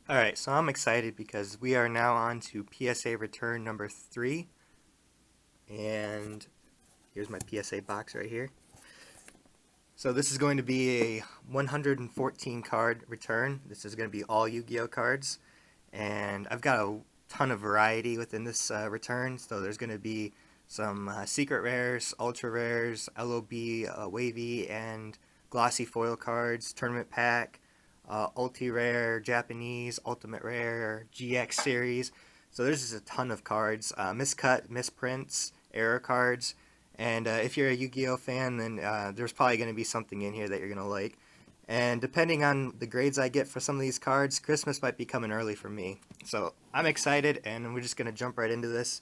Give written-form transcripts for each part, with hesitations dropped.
Alright, so I'm excited because we are now on to PSA return number 3, and here's my PSA box right here. So this is going to be a 114 card return. This is going to be all Yu-Gi-Oh cards, and I've got a ton of variety within this return. So there's going to be some secret rares, ultra rares, LOB, wavy, and glossy foil cards, tournament pack, ulti rare, Japanese, ultimate rare, GX series. So there's just a ton of cards, miscut, misprints, error cards. And if you're a Yu-Gi-Oh fan, then there's probably going to be something in here that you're going to like. And depending on the grades I get for some of these cards, Christmas might be coming early for me. So I'm excited, and we're just going to jump right into this.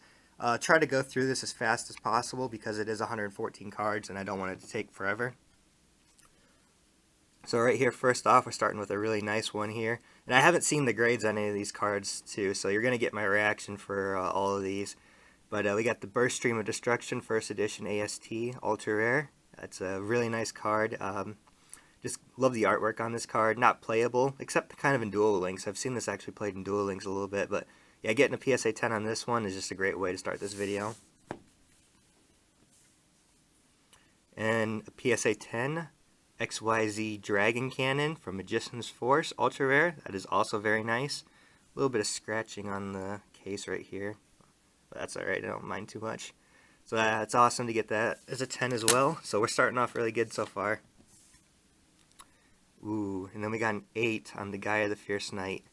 Try to go through this as fast as possible because it is 114 cards, and I don't want it to take forever. So right here, first off, we're starting with a really nice one here. And I haven't seen the grades on any of these cards, too, so you're going to get my reaction for all of these. But we got the Burst Stream of Destruction, First Edition AST, Ultra Rare. That's a really nice card. Just love the artwork on this card. Not playable, except kind of in Duel Links. I've seen this actually played in Duel Links a little bit, but yeah, getting a PSA 10 on this one is just a great way to start this video. And a PSA 10, XYZ Dragon Cannon from Magician's Force, Ultra Rare. That is also very nice. A little bit of scratching on the case right here. But that's alright, I don't mind too much. So that's awesome to get that as a 10 as well. So we're starting off really good so far. Ooh, and then we got an 8 on the Gaia the Fierce Knight.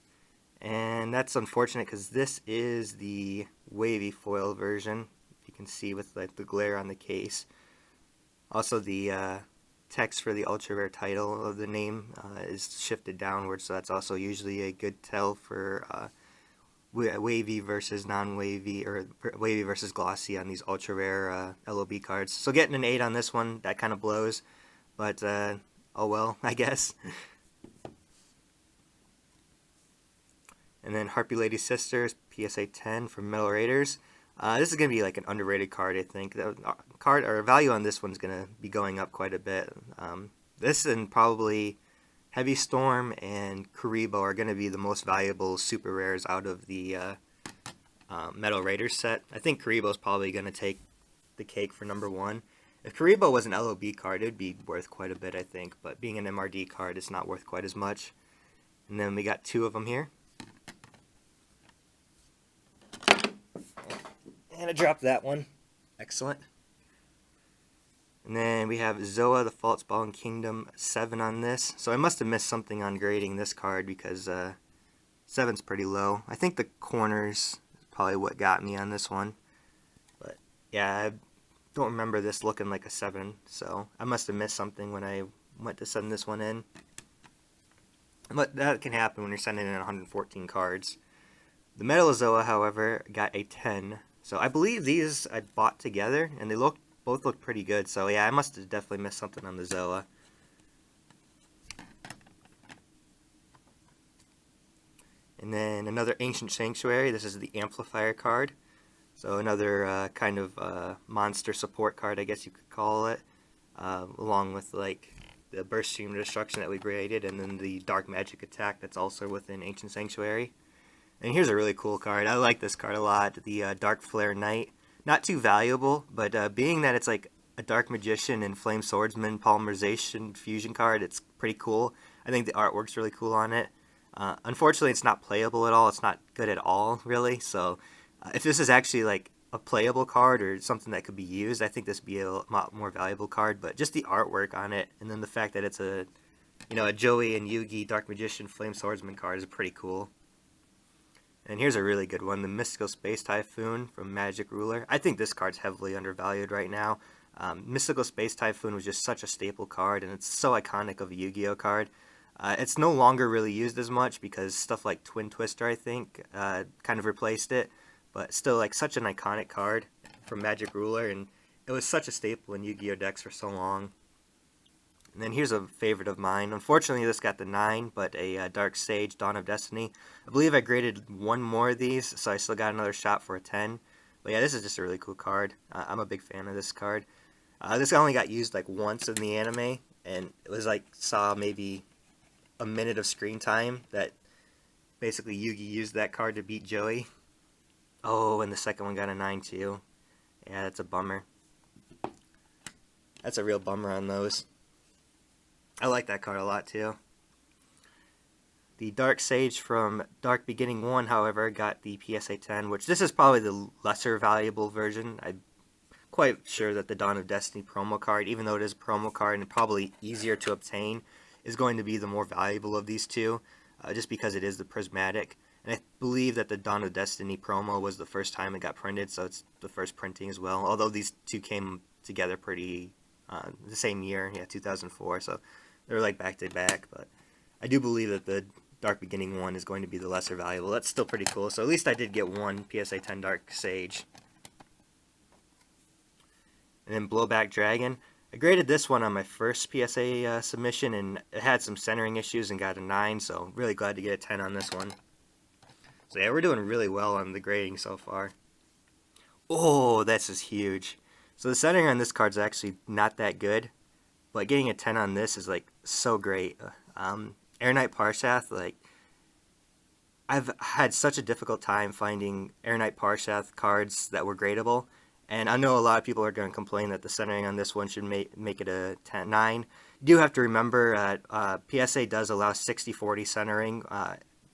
And that's unfortunate because this is the wavy foil version. If you can see with like the glare on the case. Also the text for the ultra rare title of the name is shifted downwards, so that's also usually a good tell for wavy versus non-wavy, or wavy versus glossy on these ultra rare LOB cards. So getting an 8 on this one, that kind of blows, but oh well, I guess. And then Harpy Lady Sisters, PSA 10 from Metal Raiders. This is going to be like an underrated card, I think. The card or value on this one's going to be going up quite a bit. This and probably Heavy Storm and Kuribo are going to be the most valuable super rares out of the Metal Raiders set. I think Kuribo is probably going to take the cake for number 1. If Kuribo was an LOB card, it would be worth quite a bit, I think. But being an MRD card, it's not worth quite as much. And then we got 2 of them here. And I dropped that one. Excellent. And then we have Zoa, the False Spawn Kingdom, 7 on this. So I must have missed something on grading this card because 7's pretty low. I think the corners is probably what got me on this one. But yeah, I don't remember this looking like a 7. So I must have missed something when I went to send this one in. But that can happen when you're sending in 114 cards. The Metal Zoa, however, got a 10. So I believe these I bought together, and they both look pretty good. So yeah, I must have definitely missed something on the Zoa. And then another Ancient Sanctuary. This is the Amplifier card. So another kind of monster support card, I guess you could call it. Along with like the Burst Stream of Destruction that we graded, and then the Dark Magic Attack that's also within Ancient Sanctuary. And here's a really cool card. I like this card a lot. The Dark Flare Knight. Not too valuable, but being that it's like a Dark Magician and Flame Swordsman polymerization fusion card, it's pretty cool. I think the artwork's really cool on it. Unfortunately, it's not playable at all. It's not good at all, really. So if this is actually like a playable card or something that could be used, I think this would be a lot more valuable card. But just the artwork on it, and then the fact that it's a Joey and Yugi Dark Magician Flame Swordsman card is pretty cool. And here's a really good one, the Mystical Space Typhoon from Magic Ruler. I think this card's heavily undervalued right now. Mystical Space Typhoon was just such a staple card, and it's so iconic of a Yu-Gi-Oh card. It's no longer really used as much because stuff like Twin Twister, I think, kind of replaced it. But still, like, such an iconic card from Magic Ruler, and it was such a staple in Yu-Gi-Oh decks for so long. And then here's a favorite of mine. Unfortunately, this got the 9, but a Dark Sage, Dawn of Destiny. I believe I graded one more of these, so I still got another shot for a 10. But yeah, this is just a really cool card. I'm a big fan of this card. This only got used like once in the anime, and it was like, saw maybe a minute of screen time that basically Yugi used that card to beat Joey. Oh, and the second one got a 9 too. Yeah, that's a bummer. That's a real bummer on those. I like that card a lot too. The Dark Sage from Dark Beginning 1, however, got the PSA 10, which this is probably the lesser valuable version. I'm quite sure that the Dawn of Destiny promo card, even though it is a promo card and probably easier to obtain, is going to be the more valuable of these two, just because it is the prismatic. And I believe that the Dawn of Destiny promo was the first time it got printed, so it's the first printing as well. Although these two came together pretty the same year, yeah, 2004, so they're like back to back. But I do believe that the Dark Beginning 1 is going to be the lesser valuable. That's still pretty cool. So at least I did get one PSA 10 Dark Sage. And then Blowback Dragon. I graded this one on my first PSA submission, and it had some centering issues and got a 9, so really glad to get a 10 on this one. So yeah, we're doing really well on the grading so far. Oh, this is huge. So the centering on this card is actually not that good, but getting a 10 on this is like so great. Air Knight Parshath, like, I've had such a difficult time finding Air Knight Parshath cards that were gradable, and I know a lot of people are going to complain that the centering on this one should make it a 10, 9. You do have to remember PSA does allow 60-40 centering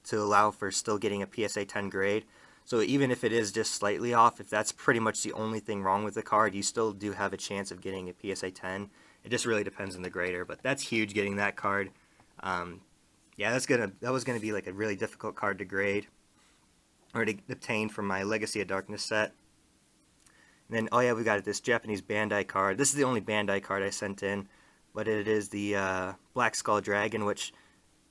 to allow for still getting a PSA 10 grade. So even if it is just slightly off, if that's pretty much the only thing wrong with the card, you still do have a chance of getting a PSA 10. It just really depends on the grader, but that's huge getting that card. Yeah, that was gonna be like a really difficult card to grade or to obtain from my Legacy of Darkness set. And then, oh yeah, we got this Japanese Bandai card. This is the only Bandai card I sent in, but it is the Black Skull Dragon, which,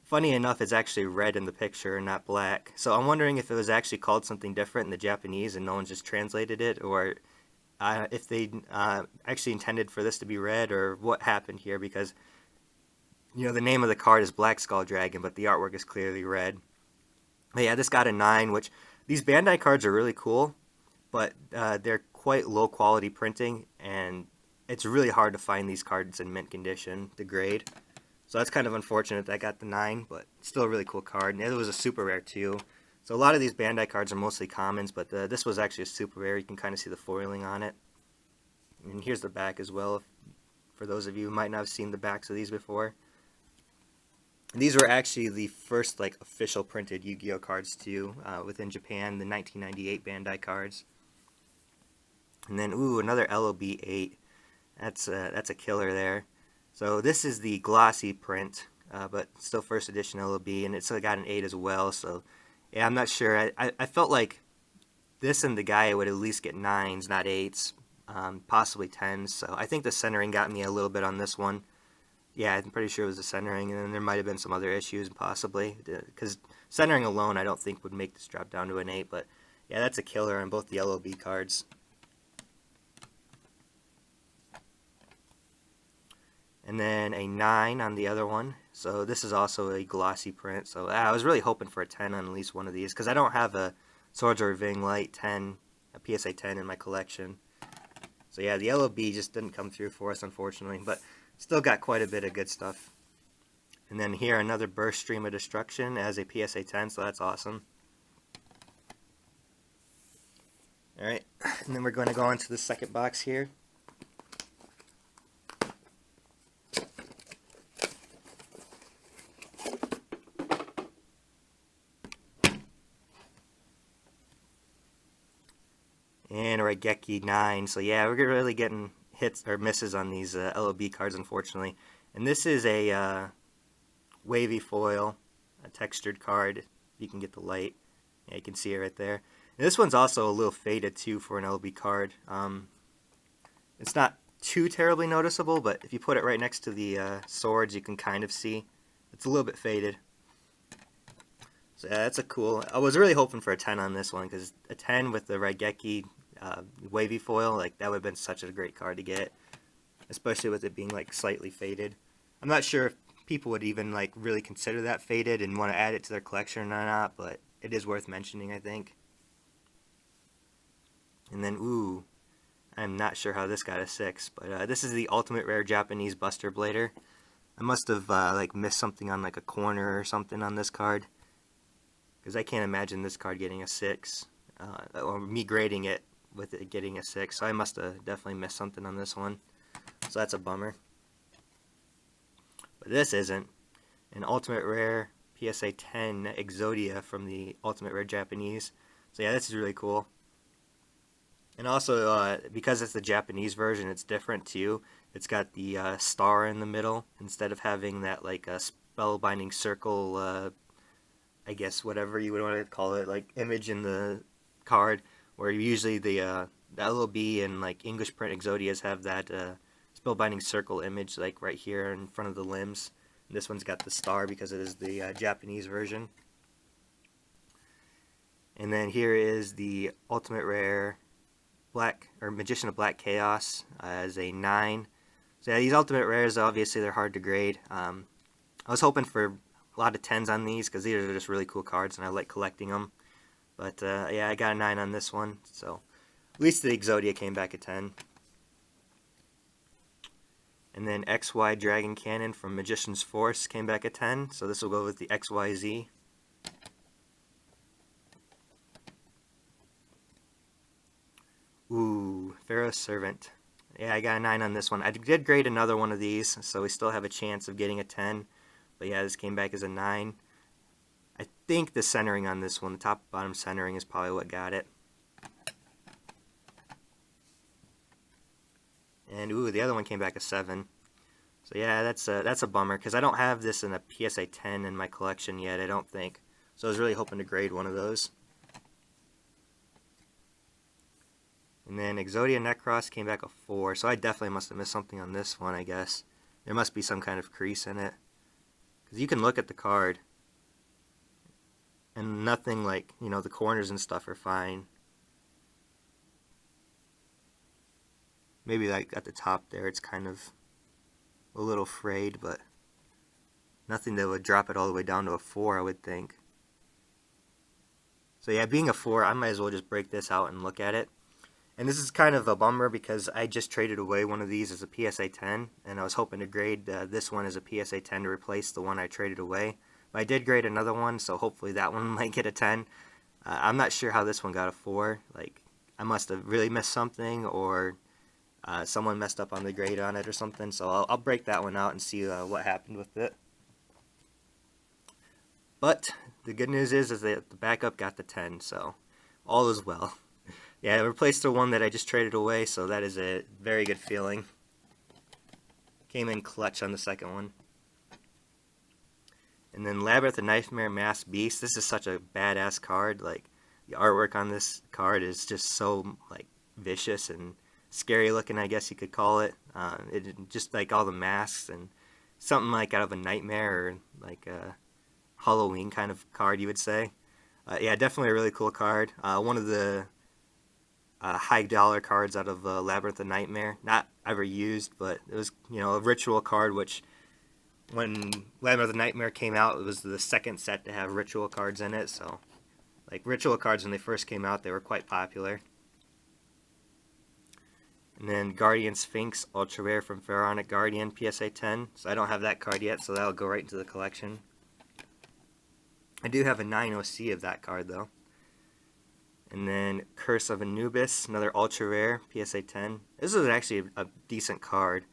funny enough, is actually red in the picture and not black. So I'm wondering if it was actually called something different in the Japanese and no one just translated it, or if they actually intended for this to be red, or what happened here, because, you know, the name of the card is Black Skull Dragon, but the artwork is clearly red. But yeah, this got a 9, which these Bandai cards are really cool, but they're quite low quality printing, and it's really hard to find these cards in mint condition to grade. So that's kind of unfortunate that I got the 9, but still a really cool card. And it was a super rare too. So a lot of these Bandai cards are mostly commons, but this was actually a super rare. You can kind of see the foiling on it. And here's the back as well, for those of you who might not have seen the backs of these before. And these were actually the first like official printed Yu-Gi-Oh cards too, within Japan, the 1998 Bandai cards. And then, ooh, another LOB 8. That's a killer there. So this is the glossy print, but still first edition LOB, and it's got an 8 as well. So yeah, I'm not sure. I felt like this and the guy would at least get 9s, not 8s, possibly 10s. So I think the centering got me a little bit on this one. Yeah, I'm pretty sure it was the centering, and then there might have been some other issues possibly, because centering alone I don't think would make this drop down to an 8. But yeah, that's a killer on both the LOB cards. And then a 9 on the other one. So this is also a glossy print. So I was really hoping for a 10 on at least one of these, because I don't have a Swords of Ring Light 10, a PSA 10 in my collection. So yeah, the LOB just didn't come through for us, unfortunately, but still got quite a bit of good stuff. And then here, another Burst Stream of Destruction as a PSA 10, so that's awesome. Alright, and then we're going to go on to the second box here. And a Raigeki 9. So yeah, we're really getting hits or misses on these LOB cards, unfortunately. And this is a wavy foil, a textured card. You can get the light. Yeah, you can see it right there. And this one's also a little faded too for an LOB card. It's not too terribly noticeable, but if you put it right next to the swords, you can kind of see it's a little bit faded. So yeah, that's a cool. I was really hoping for a 10 on this one, because a 10 with the Raigeki wavy foil, like, that would have been such a great card to get, especially with it being like slightly faded. I'm not sure if people would even like really consider that faded and want to add it to their collection or not, but it is worth mentioning, I think. And then, ooh, I'm not sure how this got a 6, but this is the Ultimate Rare Japanese Buster Blader. I must have like missed something on like a corner or something on this card, because I can't imagine this card getting a 6, or me grading it with it getting a 6, so I must have definitely missed something on this one, so that's a bummer. But this isn't. An Ultimate Rare PSA 10 Yugioh from the Ultimate Rare Japanese. So yeah, this is really cool. And also, because it's the Japanese version, it's different too. It's got the star in the middle instead of having that like a spellbinding circle, I guess whatever you would want to call it, like image in the card, where usually the LOB and like English print Yugiohs have that spellbinding circle image like right here in front of the limbs. And this one's got the star because it is the Japanese version. And then here is the Ultimate Rare Black or Magician of Black Chaos as a 9. So yeah, these Ultimate Rares, obviously they're hard to grade. I was hoping for a lot of 10s on these because these are just really cool cards and I like collecting them. But yeah, I got a 9 on this one. So at least the Yugioh came back a 10. And then XY Dragon Cannon from Magician's Force came back a 10. So this will go with the XYZ. Ooh, Pharaoh's Servant. Yeah, I got a 9 on this one. I did grade another one of these, so we still have a chance of getting a 10. But yeah, this came back as a 9. I think the centering on this one, the top bottom centering, is probably what got it. And ooh, the other one came back a 7. So yeah, that's a bummer because I don't have this in a PSA 10 in my collection yet, I don't think. So I was really hoping to grade one of those. And then Exodia Necros came back a 4, so I definitely must have missed something on this one, I guess. There must be some kind of crease in it. Because you can look at the card, and nothing like, you know, the corners and stuff are fine. Maybe like at the top there it's kind of a little frayed, but nothing that would drop it all the way down to a 4, I would think. So yeah, being a 4, I might as well just break this out and look at it. And this is kind of a bummer because I just traded away one of these as a PSA 10, and I was hoping to grade this one as a PSA 10 to replace the one I traded away. But I did grade another one, so hopefully that one might get a 10. I'm not sure how this one got a 4. Like, I must have really missed something, or someone messed up on the grade on it or something. So I'll break that one out and see what happened with it. But the good news is that the backup got the 10, so all is well. Yeah, I replaced the one that I just traded away, so that is a very good feeling. Came in clutch on the second one. And then Labyrinth of Nightmare Masked Beast. This is such a badass card. Like, the artwork on this card is just so like vicious and scary looking, I guess you could call it. Just like all the masks and something like out of a nightmare or like a Halloween kind of card, you would say. Yeah, definitely a really cool card. One of the high dollar cards out of Labyrinth of Nightmare. Not ever used, but it was, you know, a ritual card, which when Labyrinth of Nightmare came out, it was the second set to have ritual cards in it. So, like, ritual cards when they first came out, they were quite popular. And then Guardian Sphinx Ultra Rare from Pharaonic Guardian PSA 10. So I don't have that card yet, so that'll go right into the collection. I do have a 9 OC of that card though. And then Curse of Anubis, another ultra rare, PSA 10. This was actually a decent card.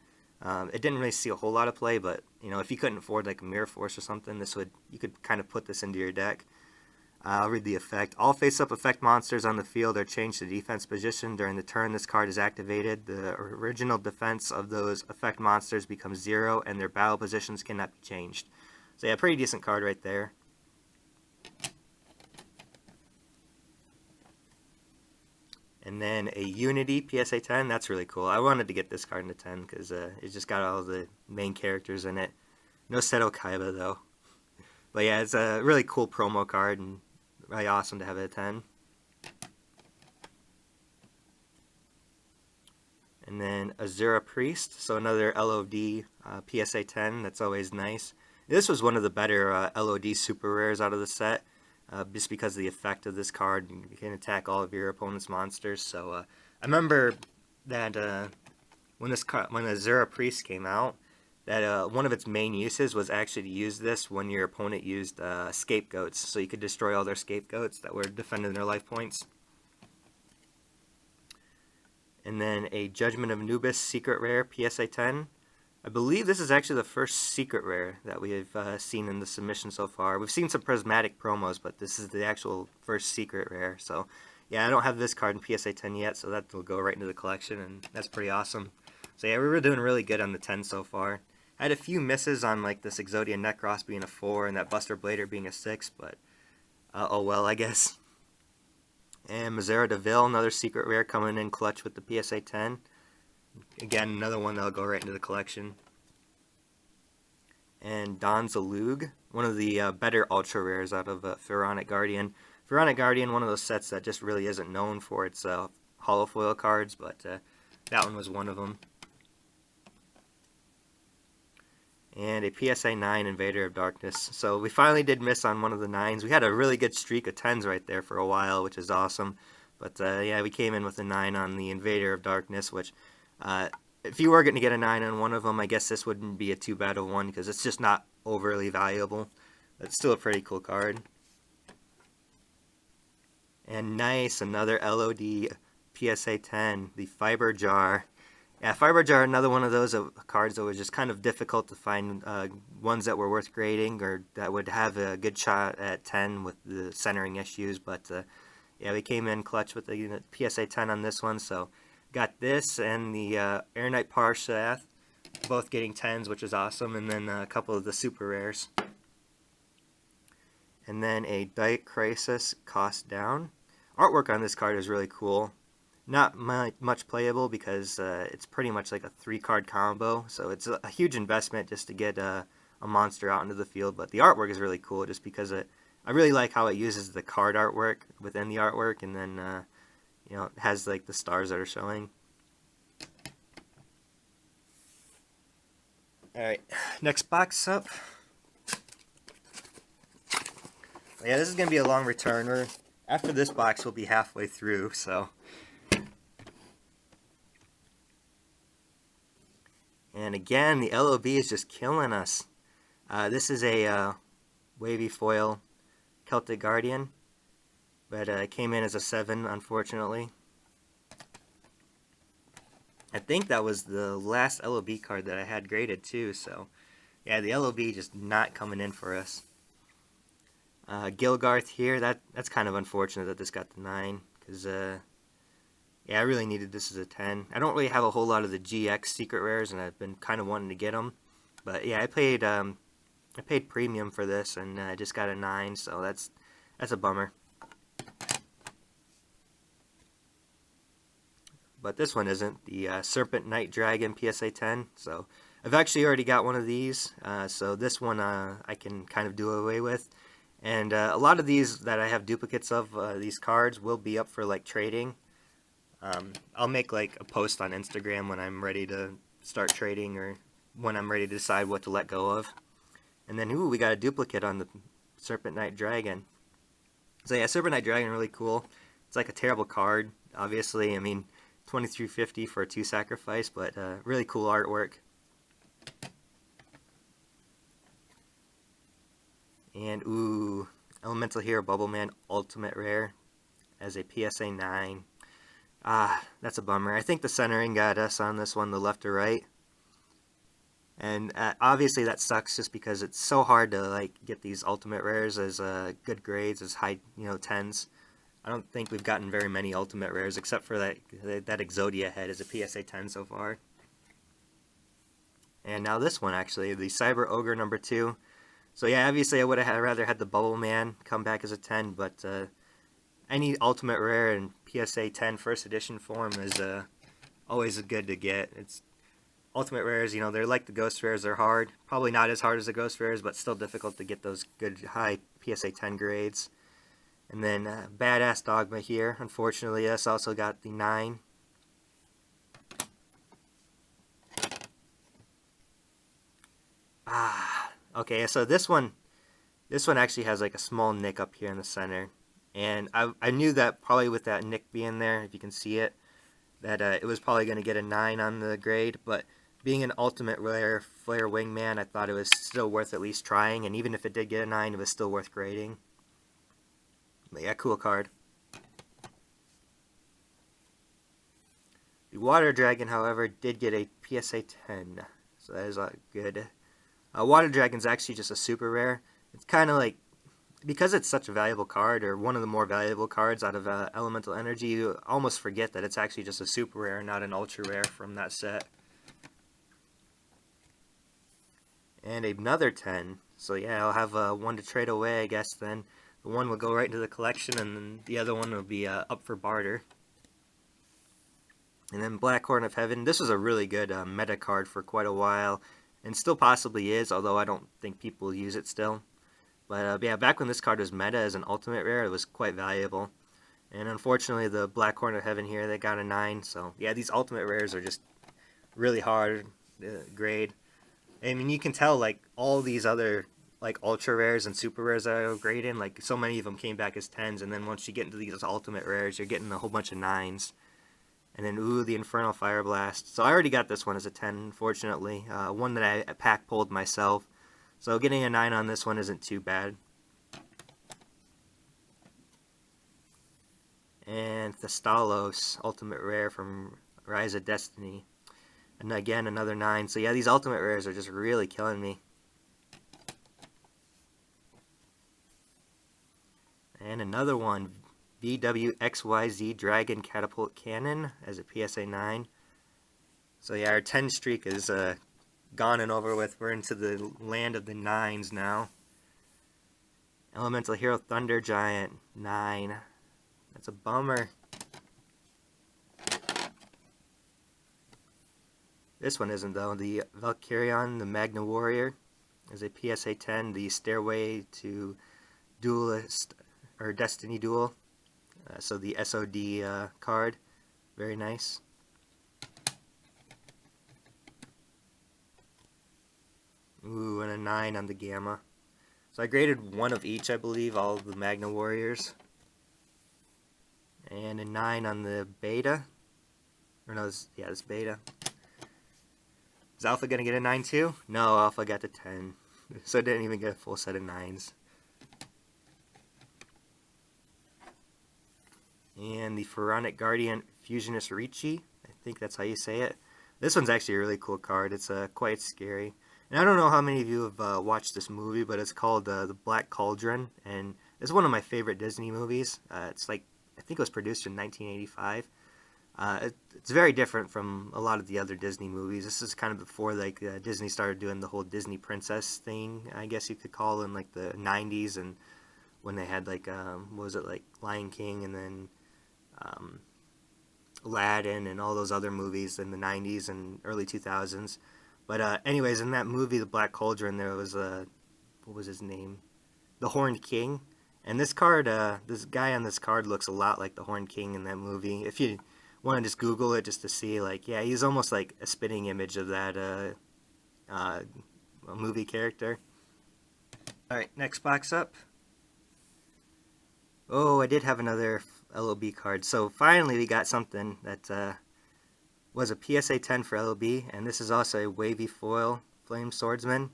It didn't really see a whole lot of play, but you know, if you couldn't afford like a Mirror Force or something, you could kind of put this into your deck. I'll read the effect. All face-up effect monsters on the field are changed to defense position during the turn this card is activated. The original defense of those effect monsters becomes 0, and their battle positions cannot be changed. So yeah, pretty decent card right there. And then a Unity PSA 10, that's really cool. I wanted to get this card into 10 because it's just got all the main characters in it. No Seto Kaiba though. But yeah, it's a really cool promo card and really awesome to have it at 10. And then Azura Priest, so another LOD PSA 10, that's always nice. This was one of the better LOD super rares out of the set. Just because of the effect of this card, you can attack all of your opponent's monsters. So I remember that when Azura Priest came out, that one of its main uses was actually to use this when your opponent used scapegoats, so you could destroy all their scapegoats that were defending their life points. And then a Judgment of Anubis secret rare PSA 10. I believe this is actually the first secret rare that we've seen in the submission so far. We've seen some prismatic promos, but this is the actual first secret rare. So yeah, I don't have this card in PSA 10 yet, so that will go right into the collection, and that's pretty awesome. So yeah, we were doing really good on the 10 so far. I had a few misses on like this Exodia Necros being a 4 and that Buster Blader being a 6, but oh well, I guess. And Mazera DeVille, another secret rare coming in clutch with the PSA 10. Again, another one that'll go right into the collection. And Don Zalug, one of the better ultra rares out of Pharaonic Guardian. Pharaonic Guardian, one of those sets that just really isn't known for its holofoil cards, but that one was one of them. And a PSA 9 Invader of Darkness. So we finally did miss on one of the 9s. We had a really good streak of 10s right there for a while, which is awesome. But yeah, we came in with a 9 on the Invader of Darkness, which if you were going to get a 9 on one of them, I guess this wouldn't be a too bad of one because it's just not overly valuable. But it's still a pretty cool card. And nice, another LOD PSA 10, the Fiber Jar. Yeah, Fiber Jar, another one of those cards that was just kind of difficult to find ones that were worth grading or that would have a good shot at 10 with the centering issues. But yeah, we came in clutch with the PSA 10 on this one. So got this and the Air Knight Parshath, both getting 10s, which is awesome. And then a couple of the super rares. And then a Diet Crisis Cost Down. Artwork on this card is really cool. Not much playable because it's pretty much like a 3-card combo, so it's a huge investment just to get a monster out into the field. But the artwork is really cool just because I really like how it uses the card artwork within the artwork, and then you know, it has like the stars that are showing. All right, next box up. Yeah, this is gonna be a long return. After this box, we'll be halfway through, so. And again, the LOB is just killing us. This is a wavy foil Celtic Guardian, but it came in as a 7, unfortunately. I think that was the last LOB card that I had graded too, so yeah, the LOB just not coming in for us. Gilgarth here, that's kind of unfortunate that this got the 9, because yeah, I really needed this as a 10. I don't really have a whole lot of the GX secret rares, and I've been kind of wanting to get them. But yeah, I paid premium for this, and I just got a 9, so that's a bummer. But this one isn't. The Serpent Night Dragon PSA 10. So I've actually already got one of these, so this one I can kind of do away with. And a lot of these that I have duplicates of, these cards, will be up for like trading. I'll make like a post on Instagram when I'm ready to start trading or when I'm ready to decide what to let go of. And then, ooh, we got a duplicate on the Serpent Night Dragon. So yeah, Serpent Night Dragon, really cool. It's like a terrible card, obviously. I mean, 2350 for a 2 sacrifice, but really cool artwork. And ooh, Elemental Hero Bubble Man Ultimate Rare as a PSA 9. Ah, that's a bummer. I think the centering got us on this one, the left or right. And obviously that sucks just because it's so hard to like get these ultimate rares as good grades, as high, 10s. I don't think we've gotten very many ultimate rares except for that Exodia head as a PSA 10 so far. And now this one actually, the Cyber Ogre number 2. So yeah, obviously I would have rather had the Bubble Man come back as a 10, but any ultimate rare in PSA 10 first edition form is always good to get. It's ultimate rares, they're like the ghost rares. They're hard, probably not as hard as the ghost rares, but still difficult to get those good high PSA 10 grades. And then Badass Dogma here. Unfortunately, this also got the 9. Okay, so this one actually has like a small nick up here in the center. And I knew that probably with that nick being there, if you can see it, that it was probably going to get a 9 on the grade, but I didn't think it was going to get a 9 on the ultimate rare. And then, ooh, we got a duplicate on the Cyber Ogre number 2. So yeah, obviously that's sucks just because it's so hard to like get these ultimate rares as high, 10s. I don't think we've gotten very many ultimate rares except for that Exodia head as a PSA 10 so far. And now this one actually, the Cyber Ogre number 3. So yeah, obviously I would have had the Bubble Man come back as a 10, but any ultimate rare in PSA 10 first edition form is always good to get. It's ultimate rares, they're like the ghost rares. They're hard, probably not as hard as the ghost rares, but still difficult to get those good high PSA 10 grades. And then Badass Dogma here. Unfortunately, this one actually has like a small nick up here in the center. And I knew that probably with that nick being there, if you can see it, that it was probably going to get a 9 on the grade, but being an ultimate rare flare wingman, I thought it was still worth at least trying, and even if it did get a 9, it was still worth grading. But yeah, cool card. The Water Dragon, however, did get a PSA 10, so that is good. Water Dragon's actually just a super rare. It's kind of like, because it's such a valuable card, or one of the more valuable cards out of Elemental Energy, you almost forget that it's actually just a super rare, not an ultra rare from that set. And another 10. So yeah, I'll have one to trade away, I guess, then. The one will go right into the collection, and then the other one will be up for barter. And then Black Horn of Heaven. This was a really good meta card for quite a while, and still possibly is, although I don't think people use it still. But yeah, back when this card was meta as an ultimate rare, it was quite valuable. And unfortunately, the Black Horn of Heaven here, they got a 9. So yeah, these ultimate rares are just really hard to grade. I mean, you can tell, like, all these other, like, ultra rares and super rares that I grade in, like, so many of them came back as 10s, and then once you get into these ultimate rares, you're getting a whole bunch of 9s. And then, ooh, the Infernal Fire Blast. So I already got this one as a 10, unfortunately. One that I pack pulled myself. So getting a 9 on this one isn't too bad. And Thestalos, Ultimate Rare from Rise of Destiny. And again, another 9. So yeah, these ultimate rares are just really killing me. And another one, VWXYZ Dragon Catapult Cannon as a PSA 9. So yeah, our 10 streak is gone and over with. We're into the land of the 9s now. Elemental Hero Thunder Giant, 9. That's a bummer. This one isn't, though. The Valkyrion, the Magna Warrior, is a PSA 10. The Stairway to Duelist, or Destiny Duel. So the SOD card. Very nice. Ooh, and a 9 on the Gamma. So I graded one of each, I believe, all of the Magna Warriors. And a 9 on the Beta. Or no, this Beta. Is Alpha going to get a 9 too? No, Alpha got the 10. So it didn't even get a full set of 9s. And the Pharaonic Guardian Fusionist Ricci. I think that's how you say it. This one's actually a really cool card. It's quite scary. And I don't know how many of you have watched this movie, but it's called The Black Cauldron. And it's one of my favorite Disney movies. It's like, I think it was produced in 1985. It's very different from a lot of the other Disney movies. This is kind of before like Disney started doing the whole Disney princess thing, I guess you could call, in like the 90s, and when they had like what was it, like Lion King, and then Aladdin and all those other movies in the 90s and early 2000s. But anyways, in that movie, The Black Cauldron, there was what was his name? The Horned King. And this card, this guy on this card looks a lot like the Horned King in that movie. If you want to just Google it just to see, like, yeah, he's almost like a spitting image of that movie character. Alright, next box up. Oh, I did have another LOB card. So finally we got something that was a PSA 10 for LOB, and this is also a wavy foil Flame Swordsman.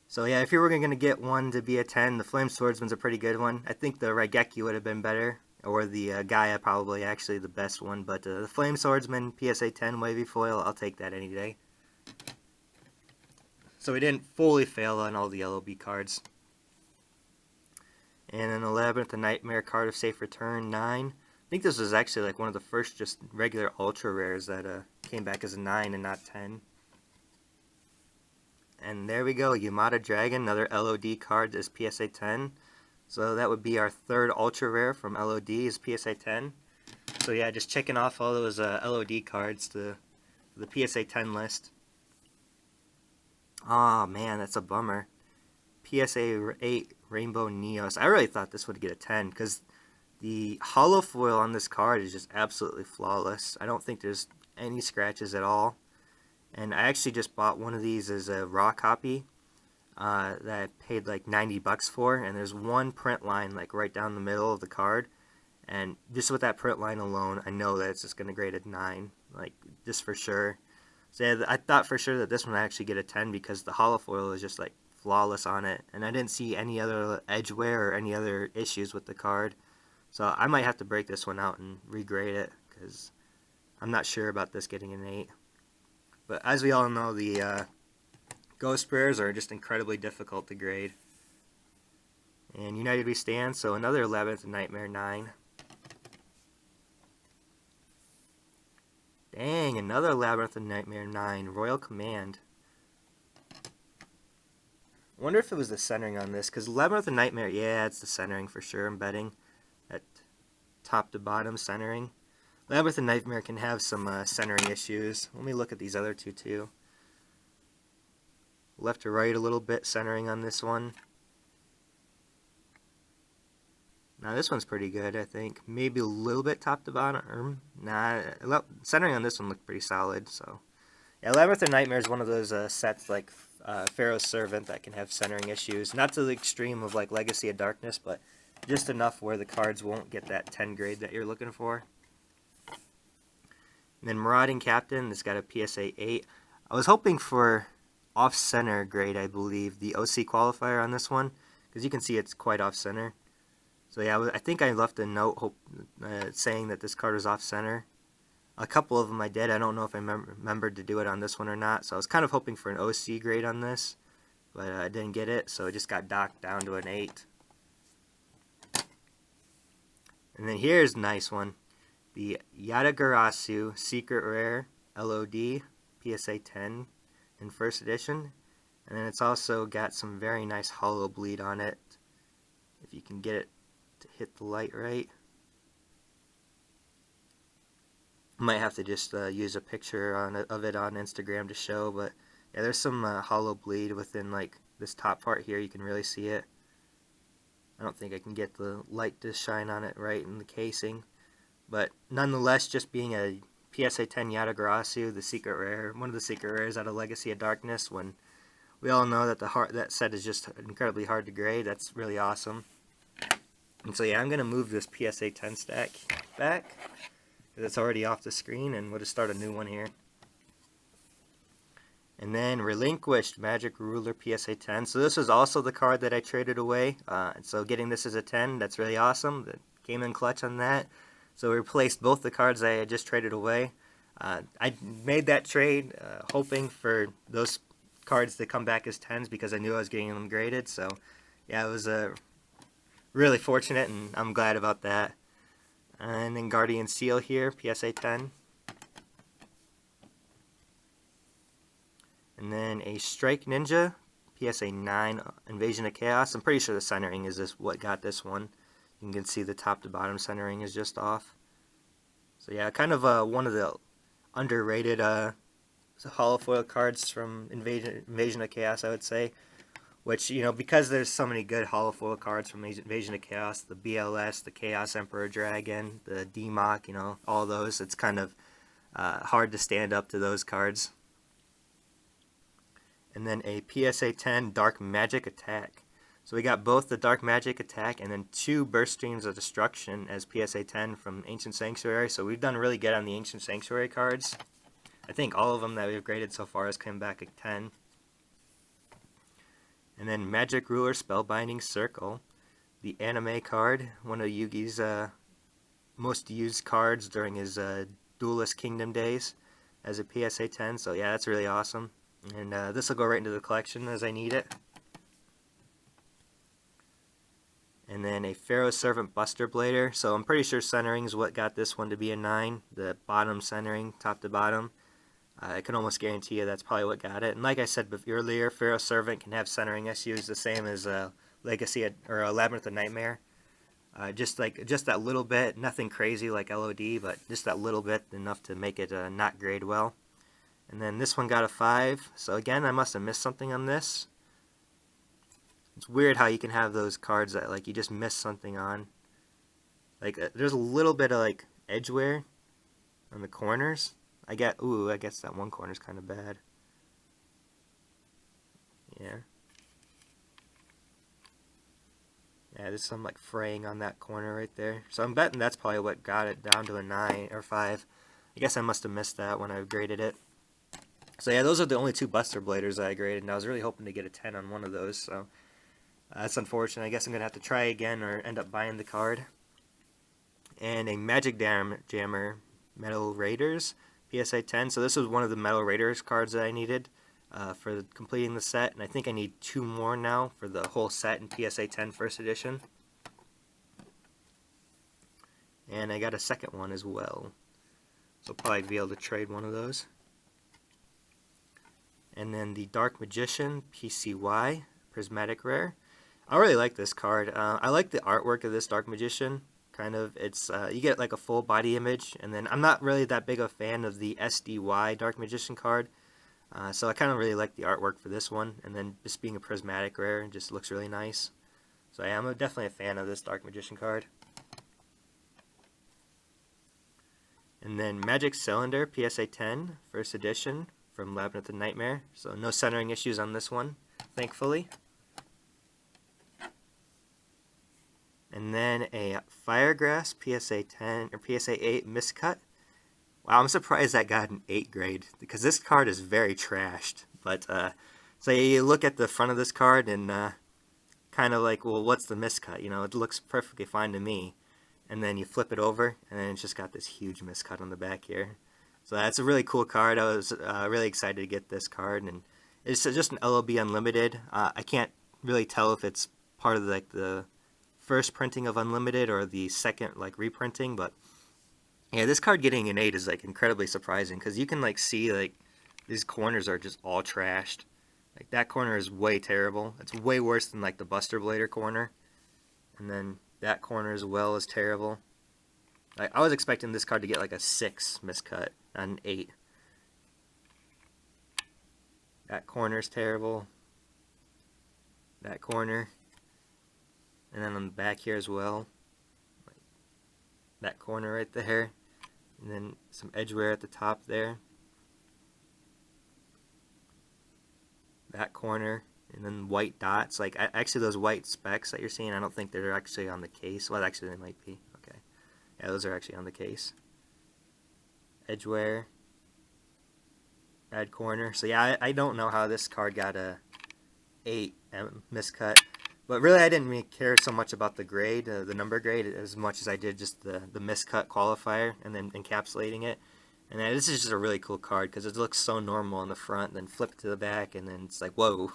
So yeah, if you were going to get one to be a 10, the Flame Swordsman's a pretty good one. I think the Raigeki would have been better, or the Gaia probably actually the best one, but the Flame Swordsman PSA 10 wavy foil, I'll take that any day. So we didn't fully fail on all the LOB cards. And then 11th, the Nightmare card of Safe Return, 9. I think this was actually like one of the first just regular ultra rares that came back as a 9 and not 10. And there we go, Yamada Dragon, another LOD card is PSA 10. So that would be our third ultra rare from LOD is PSA 10. So yeah, just checking off all those LOD cards to the PSA 10 list. Oh man, that's a bummer. PSA 8 Rainbow Neos. I really thought this would get a 10 because the hollow foil on this card is just absolutely flawless. I don't think there's any scratches at all. And I actually just bought one of these as a raw copy that I paid like 90 bucks for. And there's one print line like right down the middle of the card. And just with that print line alone, I know that it's just going to grade a 9. Like, just for sure. So yeah, I thought for sure that this one would actually get a 10 because the hollow foil is just like flawless on it, and I didn't see any other edge wear or any other issues with the card. So I might have to break this one out and regrade it because I'm not sure about this getting an 8. But as we all know, the ghost rares are just incredibly difficult to grade. And United we stand, so another Labyrinth of Nightmare 9. Dang, another Labyrinth of Nightmare 9, Royal Command. I wonder if it was the centering on this, because Labyrinth of Nightmare, yeah, it's the centering for sure, I'm betting. That top to bottom centering. Labyrinth of Nightmare can have some centering issues. Let me look at these other two too. Left to right a little bit centering on this one. Now this one's pretty good, I think. Maybe a little bit top to bottom. Nah, centering on this one looked pretty solid. So yeah, Labyrinth of Nightmare is one of those sets like Pharaoh's Servant that can have centering issues. Not to the extreme of like Legacy of Darkness, but just enough where the cards won't get that 10 grade that you're looking for. And then Marauding Captain, this got a PSA 8. I was hoping for off-center grade, I believe, the OC qualifier on this one, because you can see it's quite off-center. So yeah, I think I left a note saying that this card was off-center. A couple of them I did. I don't know if I remembered to do it on this one or not. So I was kind of hoping for an OC grade on this, but I didn't get it, so it just got docked down to an 8. And then here's a nice one. The Yatagarasu Secret Rare LOD PSA 10 in first edition. And then it's also got some very nice hollow bleed on it. If you can get it to hit the light right. I might have to just use a picture of it on Instagram to show, but yeah, there's some hollow bleed within like this top part here. You can really see it. I don't think I can get the light to shine on it right in the casing. But nonetheless, just being a PSA 10 Yatagarasu, the secret rare, one of the secret rares out of Legacy of Darkness, when we all know that that set is just incredibly hard to grade, that's really awesome. And so yeah, I'm going to move this PSA 10 stack back, because it's already off the screen, and we'll just start a new one here. And then Relinquished Magic Ruler PSA 10. So this was also the card that I traded away. So getting this as a 10, that's really awesome. That came in clutch on that. So we replaced both the cards I had just traded away. I made that trade hoping for those cards to come back as 10s because I knew I was getting them graded. So yeah, it was really fortunate, and I'm glad about that. And then Guardian Seal here, PSA 10. And then a Strike Ninja, PSA 9, Invasion of Chaos. I'm pretty sure the centering is what got this one. You can see the top to bottom centering is just off. So yeah, kind of one of the underrated hollow foil cards from Invasion of Chaos, I would say. Which, you know, because there's so many good hollow foil cards from Invasion of Chaos, the BLS, the Chaos Emperor Dragon, the DMOC, you know, all those, it's kind of hard to stand up to those cards. And then a PSA 10 Dark Magic Attack. So we got both the Dark Magic Attack and then 2 Burst Streams of Destruction as PSA 10 from Ancient Sanctuary. So we've done really good on the Ancient Sanctuary cards. I think all of them that we've graded so far has come back at 10. And then Magic Ruler Spellbinding Circle. The anime card, one of Yugi's most used cards during his Duelist Kingdom days as a PSA 10. So yeah, that's really awesome. And this will go right into the collection as I need it. And then a Pharaoh's Servant Buster Blader. So I'm pretty sure centering is what got this one to be a 9. The bottom centering, top to bottom. I can almost guarantee you that's probably what got it. And like I said earlier, Pharaoh's Servant can have centering issues the same as Legacy or Labyrinth of Nightmare. Just that little bit, nothing crazy like LOD, but just that little bit enough to make it not grade well. And then this one got a 5. So again, I must have missed something on this. It's weird how you can have those cards that like you just miss something on. Like there's a little bit of like edge wear on the corners. I guess that one corner's kind of bad. Yeah. Yeah, there's some like fraying on that corner right there. So I'm betting that's probably what got it down to a 9 or 5. I guess I must have missed that when I graded it. So yeah, those are the only two Buster Bladers I graded, and I was really hoping to get a 10 on one of those, so that's unfortunate. I guess I'm going to have to try again or end up buying the card. And a Magic Jammer Metal Raiders PSA 10. So this was one of the Metal Raiders cards that I needed for completing the set, and I think I need 2 more now for the whole set in PSA 10 first edition. And I got a second one as well, so I'll probably be able to trade one of those. And then the Dark Magician PCY Prismatic Rare. I really like this card. I like the artwork of this Dark Magician. Kind of, it's you get like a full body image, and then I'm not really that big a fan of the SDY Dark Magician card, so I kind of really like the artwork for this one. And then just being a prismatic rare, it just looks really nice. So yeah, I'm definitely a fan of this Dark Magician card. And then Magic Cylinder PSA 10 first edition from Labyrinth of Nightmare. So no centering issues on this one, thankfully. And then a Firegrass PSA 10 or PSA 8 miscut. Wow, I'm surprised that got an 8 grade because this card is very trashed. But so you look at the front of this card and kind of like, well, what's the miscut? You know, it looks perfectly fine to me. And then you flip it over, and then it's just got this huge miscut on the back here. So that's a really cool card. I was really excited to get this card, and it's just an LOB Unlimited. I can't really tell if it's part of like the first printing of Unlimited or the second like reprinting, but yeah, this card getting an 8 is like incredibly surprising because you can like see like these corners are just all trashed. Like that corner is way terrible. It's way worse than like the Buster Blader corner, and then that corner as well is terrible. Like, I was expecting this card to get like a 6 miscut, not an 8. That corner is terrible. That corner. And then on the back here as well. Like, that corner right there. And then some edge wear at the top there. That corner. And then white dots. Like, actually those white specks that you're seeing, I don't think they're actually on the case. Well, actually they might be. Okay. Yeah, those are actually on the case. Edge wear. Bad corner. So yeah, I don't know how this card got a 8 miscut. But really I didn't really care so much about the grade, the number grade, as much as I did just the miscut qualifier and then encapsulating it. And then this is just a really cool card because it looks so normal on the front, then flip it to the back, and then it's like, whoa.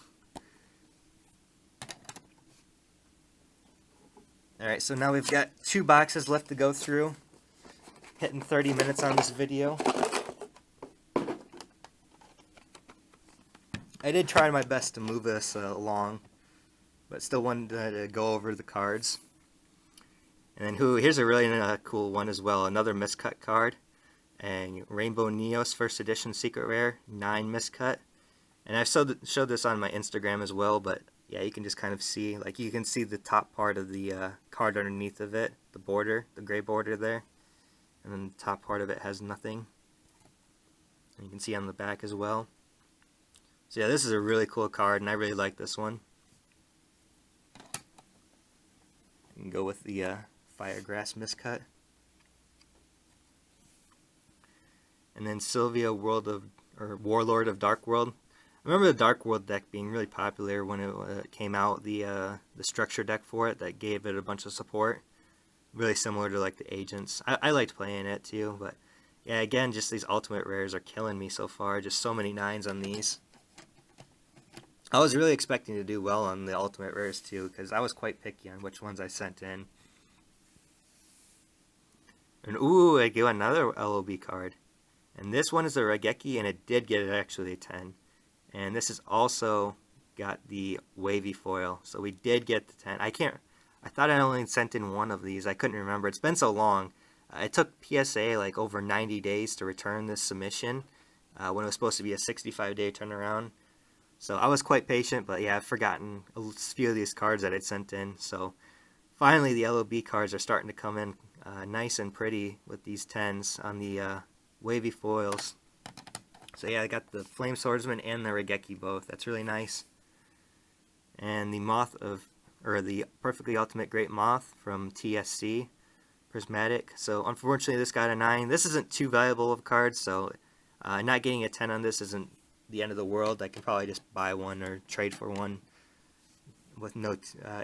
Alright, so now we've got 2 boxes left to go through. Hitting 30 minutes on this video. I did try my best to move this along, but still wanted to go over the cards. And then here's a really cool one as well, another miscut card. And Rainbow Neos First Edition Secret Rare, 9 miscut. And I've showed this on my Instagram as well, but yeah, you can just kind of see, like you can see the top part of the card underneath of it, the border, the gray border there. And then the top part of it has nothing. And you can see on the back as well. So yeah, this is a really cool card, and I really like this one. You can go with the Firegrass miscut. And then Sylvia Warlord of Dark World. I remember the Dark World deck being really popular when it came out, the structure deck for it that gave it a bunch of support. Really similar to like the Agents. I liked playing it too, but yeah, again, just these ultimate rares are killing me so far. Just so many 9s on these. I was really expecting to do well on the ultimate rares too, because I was quite picky on which ones I sent in. And ooh, I get another LOB card. And this one is a Raigeki, and it did get actually a 10. And this has also got the wavy foil, so we did get the 10. I thought I only sent in one of these. I couldn't remember. It's been so long. It took PSA like over 90 days to return this submission when it was supposed to be a 65-day turnaround. So I was quite patient, but yeah, I've forgotten a few of these cards that I'd sent in. So finally the LOB cards are starting to come in nice and pretty with these 10s on the wavy foils. So yeah, I got the Flame Swordsman and the Raigeki both. That's really nice. And the Perfectly Ultimate Great Moth from TSC Prismatic. So unfortunately this got a 9. This isn't too valuable of cards, so not getting a 10 on this isn't the end of the world, I can probably just buy one or trade for one with no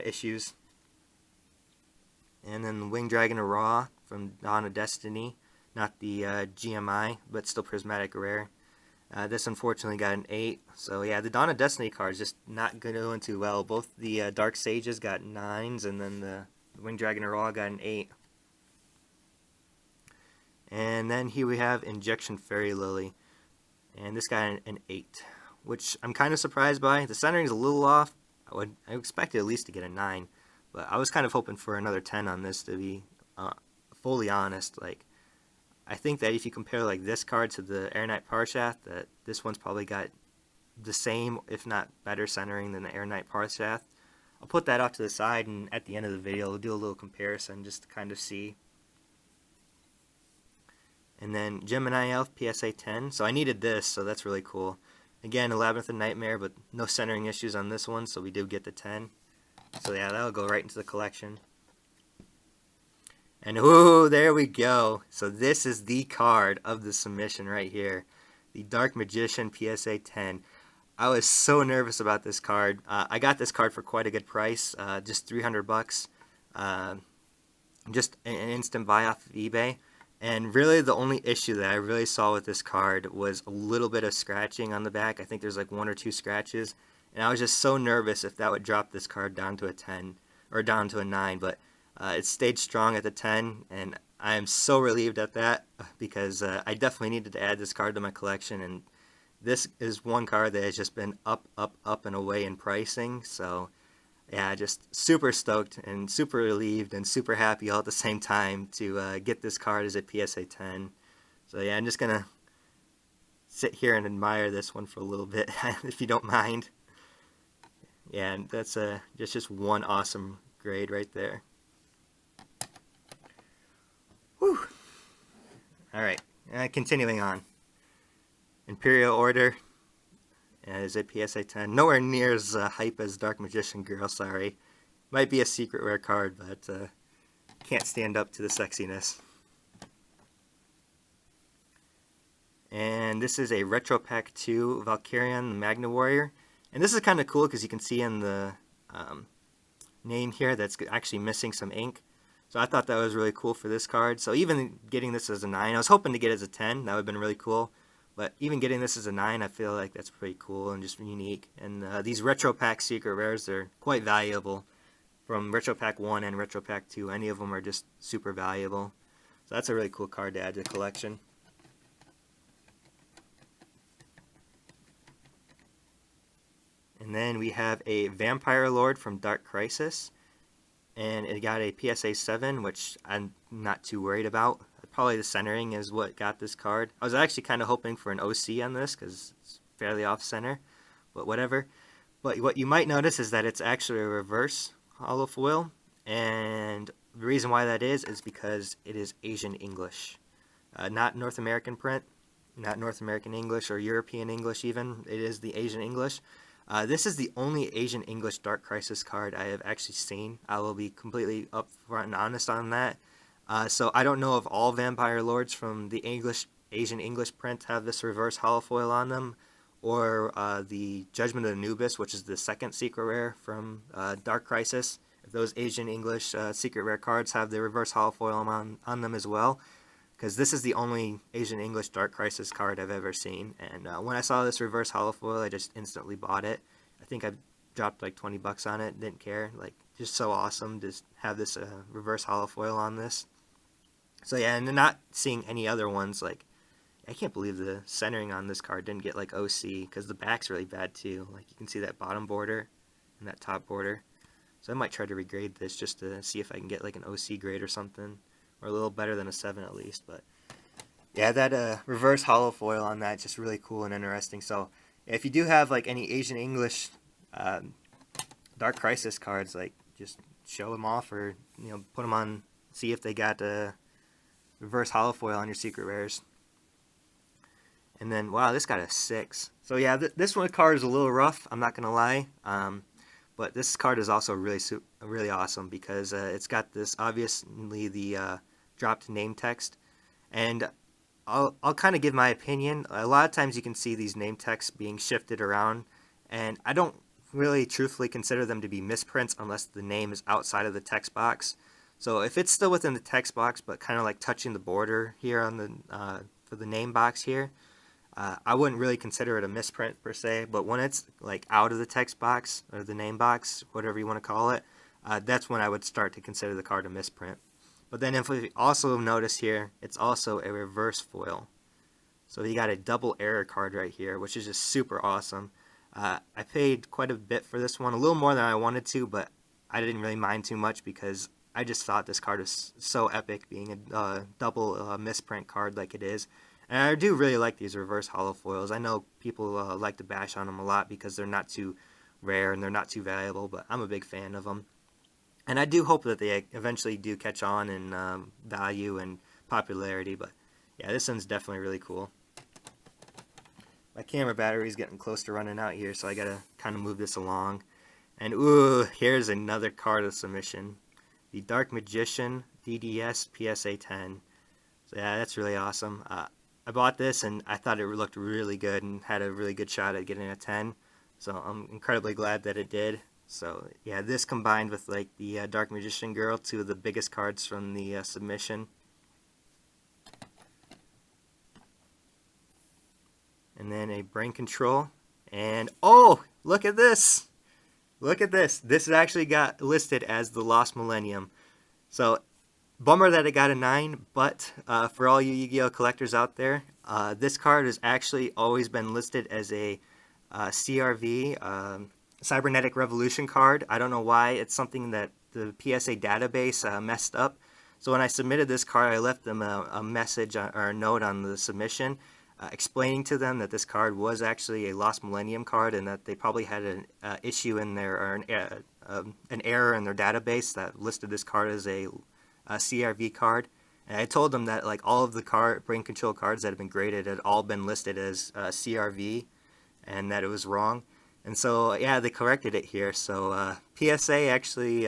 issues. And then the Winged Dragon Raw from Dawn of Destiny, not the GMI, but still prismatic rare. This unfortunately got an 8. So yeah, the Dawn of Destiny card is just not going too well. Both the Dark Sages got 9s, and then the Winged Dragon Raw got an 8. And then here we have Injection Fairy Lily, and this got an 8, which I'm kind of surprised by. The centering is a little off. I expected at least to get a 9, but I was kind of hoping for another 10 on this, to be fully honest. Like, I think that if you compare like this card to the Air Knight Parshath, that this one's probably got the same, if not better, centering than the Air Knight Parshath. I'll put that off to the side, and at the end of the video, I'll do a little comparison just to kind of see. And then Gemini Elf PSA 10. So I needed this, so that's really cool. Again, a Labyrinth of Nightmare, but no centering issues on this one, so we do get the 10. So yeah, that'll go right into the collection. And ooh, there we go. So this is the card of the submission right here. The Dark Magician PSA 10. I was so nervous about this card. I got this card for quite a good price, just $300. Just an instant buy off of eBay. And really the only issue that I really saw with this card was a little bit of scratching on the back. I think there's like 1 or 2 scratches. And I was just so nervous if that would drop this card down to a 10 or down to a 9. But it stayed strong at the 10. And I am so relieved at that because I definitely needed to add this card to my collection. And this is one card that has just been up, and away in pricing. So yeah, just super stoked and super relieved and super happy all at the same time to get this card as a PSA 10. So yeah, I'm just going to sit here and admire this one for a little bit, if you don't mind. Yeah, and that's just one awesome grade right there. Whew. Alright, continuing on. Imperial Order is a PSA 10. Nowhere near as hype as Dark Magician Girl, sorry. Might be a secret rare card, but can't stand up to the sexiness. And this is a Retro Pack 2 Valkyrian, the Magna Warrior. And this is kind of cool because you can see in the name here that's actually missing some ink. So I thought that was really cool for this card. So even getting this as a 9, I was hoping to get it as a 10. That would have been really cool. But even getting this as a 9, I feel like that's pretty cool and just unique. And these Retro Pack Secret Rares, they're quite valuable. From Retro Pack 1 and Retro Pack 2, any of them are just super valuable. So that's a really cool card to add to the collection. And then we have a Vampire Lord from Dark Crisis. And it got a PSA 7, which I'm not too worried about. Probably the centering is what got this card. I was actually kind of hoping for an OC on this because it's fairly off-center, but whatever. But what you might notice is that it's actually a reverse hollow foil, and the reason why that is because it is Asian English. Not North American print, not North American English or European English even. It is the Asian English. This is the only Asian English Dark Crisis card I have actually seen. I will be completely upfront and honest on that. So I don't know if all Vampire Lords from the Asian English print have this reverse hollow foil on them, or the Judgment of Anubis, which is the second secret rare from Dark Crisis. If those Asian English secret rare cards have the reverse hollow foil on them as well, because this is the only Asian English Dark Crisis card I've ever seen. And when I saw this reverse hollow foil, I just instantly bought it. I think I dropped like 20 bucks on it, didn't care. Like, just so awesome to have this reverse hollow foil on this. So yeah, and not seeing any other ones, like, I can't believe the centering on this card didn't get like OC, because the back's really bad too. Like, you can see that bottom border and that top border. So I might try to regrade this just to see if I can get like an OC grade or something, or a little better than a 7 at least. But yeah, that reverse hollow foil on that is just really cool and interesting. So if you do have like any Asian English Dark Crisis cards, like, just show them off, or put them on, see if they got reverse hollow foil on your secret rares. And then, wow, this got a 6. So yeah, this one card is a little rough, I'm not gonna lie. But this card is also really awesome because it's got this, obviously, the dropped name text. And I'll kind of give my opinion. A lot of times you can see these name texts being shifted around, and I don't really truthfully consider them to be misprints unless the name is outside of the text box. So if it's still within the text box, but kind of like touching the border here on the for the name box here, I wouldn't really consider it a misprint per se. But when it's like out of the text box or the name box, whatever you want to call it, that's when I would start to consider the card a misprint. But then if we also notice here, it's also a reverse foil. So you got a double error card right here, which is just super awesome. I paid quite a bit for this one, a little more than I wanted to, but I didn't really mind too much because I just thought this card was so epic, being a double misprint card like it is. And I do really like these reverse hollow foils. I know people like to bash on them a lot because they're not too rare and they're not too valuable, but I'm a big fan of them. And I do hope that they eventually do catch on in value and popularity, but yeah, this one's definitely really cool. My camera battery is getting close to running out here, so I gotta kind of move this along. And ooh, here's another card of submission. The Dark Magician DDS PSA 10. So yeah, that's really awesome. I bought this and I thought it looked really good and had a really good shot at getting a 10. So I'm incredibly glad that it did. So yeah, this combined with like the Dark Magician Girl, two of the biggest cards from the submission. And then a Brain Control. And oh, look at this! Look at this. This actually got listed as the Lost Millennium. So bummer that it got a 9, but for all you Yu-Gi-Oh collectors out there, this card has actually always been listed as a CRV, Cybernetic Revolution card. I don't know why. It's something that the PSA database messed up. So when I submitted this card, I left them a message or a note on the submission explaining to them that this card was actually a Lost Millennium card and that they probably had an issue in their, or an error in their database that listed this card as a CRV card. And I told them that like all of the brain control cards that have been graded had all been listed as CRV and that it was wrong. And so yeah, they corrected it here. So PSA actually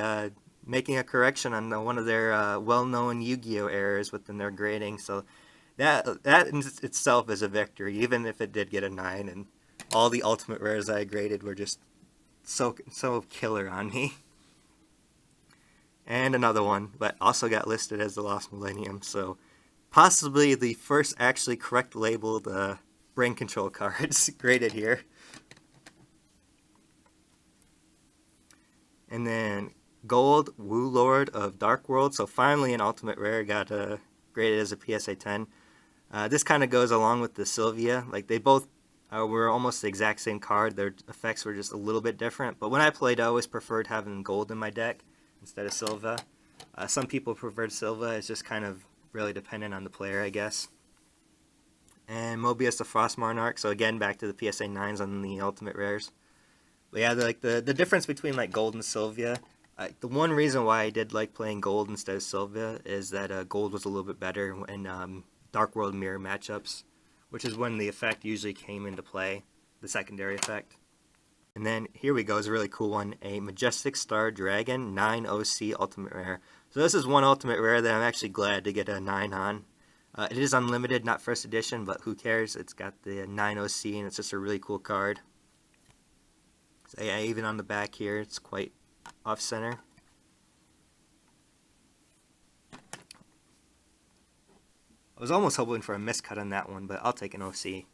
making a correction on one of their well-known Yu-Gi-Oh errors within their grading. So that in itself is a victory, even if it did get a 9 and all the ultimate rares I graded were just so killer on me. And another one, but also got listed as the Lost Millennium, so possibly the first actually correct labeled brain control cards graded here. And then Gold Wu Lord of Dark World, so finally an ultimate rare got graded as a PSA 10. This kind of goes along with the Sylvia, like they both were almost the exact same card, their effects were just a little bit different, but when I played I always preferred having gold in my deck instead of Silva. Some people preferred Silva. It's just kind of really dependent on the player, I guess. And Mobius the Frost Monarch. So again, back to the PSA 9s on the Ultimate Rares. But yeah, the difference between like Gold and Sylvia. The one reason why I did like playing Gold instead of Sylvia is that Gold was a little bit better in Dark World Mirror matchups, which is when the effect usually came into play, the secondary effect. And then here we go, is a really cool one, a Majestic Star Dragon 9 OC Ultimate Rare. So this is one Ultimate Rare that I'm actually glad to get a 9 on. It is unlimited, not first edition, but who cares? It's got the 9 OC and it's just a really cool card. So yeah, even on the back here, it's quite off-center. I was almost hoping for a miscut on that one, but I'll take an OC.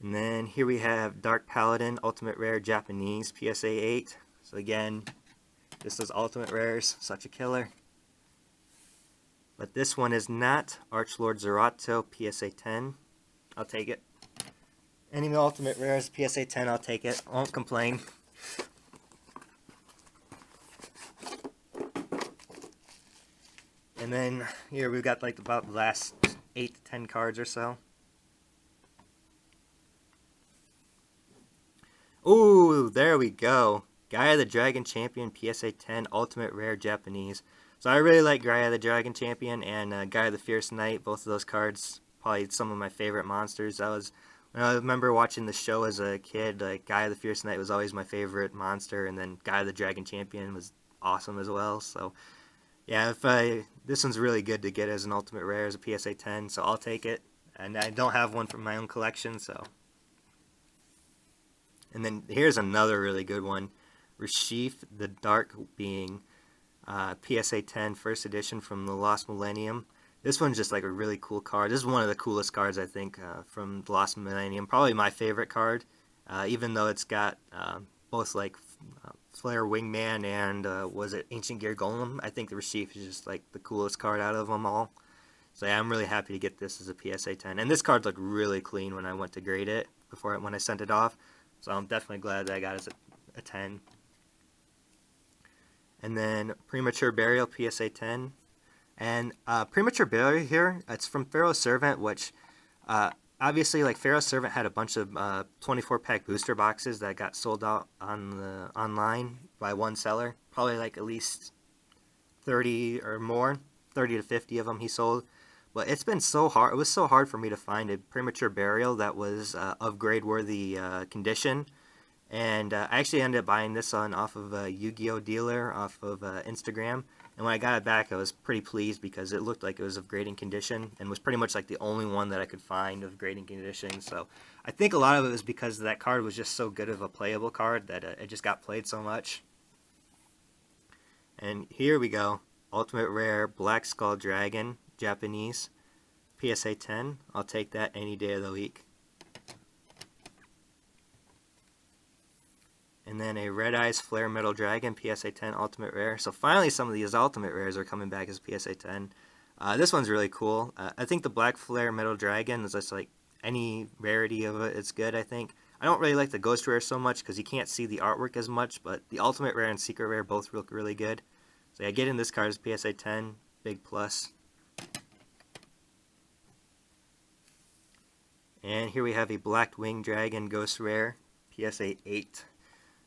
And then here we have Dark Paladin Ultimate Rare Japanese PSA 8. So again, this is Ultimate Rares, such a killer. But this one is not Archlord Zerato PSA 10. I'll take it. Any Ultimate Rares PSA 10, I'll take it. Won't complain. And then here we've got like about the last 8 to 10 cards or so. Ooh, there we go. Gaia the Dragon Champion PSA 10 Ultimate Rare Japanese. So I really like Gaia the Dragon Champion and Gaia the Fierce Knight. Both of those cards, probably some of my favorite monsters. When I remember watching the show as a kid, like Gaia the Fierce Knight was always my favorite monster, and then Gaia the Dragon Champion was awesome as well. So Yeah, this one's really good to get as an ultimate rare as a PSA 10, so I'll take it. And I don't have one from my own collection, so. And then here's another really good one, Rashif the Dark Being, PSA 10 first edition from the Lost Millennium. This one's just like a really cool card. This is one of the coolest cards I think from the Lost Millennium. Probably my favorite card, even though it's got both like Flare Wingman and was it Ancient Gear Golem. I think the Rashif is just like the coolest card out of them all. So yeah, I'm really happy to get this as a PSA 10. And this card looked really clean when I went to grade it when I sent it off. So I'm definitely glad that I got it as a 10. And then Premature Burial PSA 10. And Premature Burial here, it's from Pharaoh's Servant, which obviously like Pharaoh's Servant had a bunch of 24-pack booster boxes that got sold out online by one seller. Probably like at least 30 or more, 30 to 50 of them he sold. But it's been so hard. It was so hard for me to find a Premature Burial that was of grade-worthy condition. And I actually ended up buying this one off of a Yugioh dealer off of Instagram. And when I got it back, I was pretty pleased because it looked like it was of grading condition and was pretty much like the only one that I could find of grading condition. So I think a lot of it was because that card was just so good of a playable card that it just got played so much. And here we go. Ultimate Rare Black Skull Dragon, Japanese, PSA 10. I'll take that any day of the week. And then a Red Eyes Flare Metal Dragon, PSA 10 Ultimate Rare. So finally some of these Ultimate Rares are coming back as PSA 10. This one's really cool. I think the Black Flare Metal Dragon is just like any rarity of it, it's good, I think. I don't really like the Ghost Rare so much because you can't see the artwork as much, but the Ultimate Rare and Secret Rare both look really good. So yeah, getting this card as PSA 10, big plus. And here we have a Black Wing Dragon Ghost Rare, PSA 8.